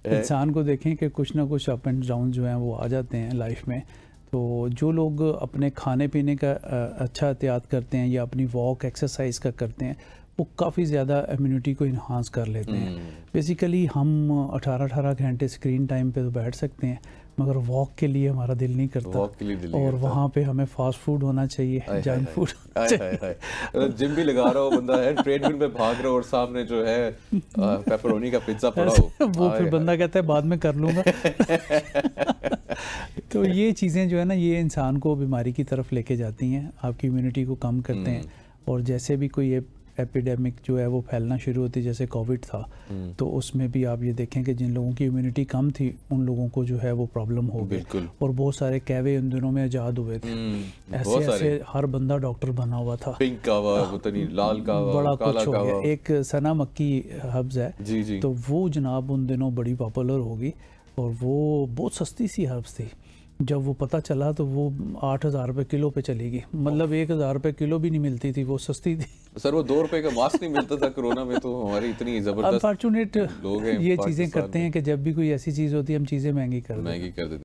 इंसान को देखें कि कुछ ना कुछ अप एंड डाउन जो हैं वो आ जाते हैं लाइफ में। तो जो लोग अपने खाने पीने का अच्छा एहतियात करते हैं या अपनी वॉक एक्सरसाइज का करते हैं, वो काफ़ी ज़्यादा इम्यूनिटी को इन्हांस कर लेते हैं। बेसिकली हम 18-18 घंटे स्क्रीन टाइम पे तो बैठ सकते हैं, मगर वॉक के लिए हमारा दिल नहीं करता। और वहाँ पे हमें फास्ट फूड होना चाहिए, जंक फूड चाहिए। जिम भी लगा रहा हो बंदा है, ट्रेडमिल पे भाग रहा हो और सामने जो है पेपरोनी का पिज्जा पड़ा हो, वो फिर बंदा कहता है बाद में कर लूँगा। तो ये चीज़ें जो है ना, ये इंसान को बीमारी की तरफ लेके जाती हैं, आपकी इम्यूनिटी को कम करते हैं। और जैसे भी कोई एपिडेमिक जो है वो फैलना शुरू होती, जैसे कोविड था, तो उसमें भी आप ये देखें कि जिन लोगों की इम्यूनिटी कम थी उन लोगों को जो है वो प्रॉब्लम हो गई। और बहुत सारे कैवे उन दिनों में आज़ाद हुए थे, ऐसे ऐसे हर बंदा डॉक्टर बना हुआ था। पिंक कावा, लाल कावा, बड़ा काला कुछ हो कावा। गया। एक सना मक्की हर्ब्स है जी। तो वो जनाब उन दिनों बड़ी पॉपुलर होगी और वो बहुत सस्ती सी हर्ब्स थी। जब वो पता चला तो वो 8,000 रुपये किलो पे चली गई, मतलब 1,000 रुपये किलो भी नहीं मिलती थी, वो सस्ती थी। सर वो 2 रुपए का मास्क नहीं मिलता था कोरोना में, तो हमारी इतनी जबरदस्त अनफॉर्चुनेट लोग हैं ये चीज़ें करते हैं कि जब भी कोई ऐसी चीज़ होती है हम चीज़ें महंगी कर देते हैं।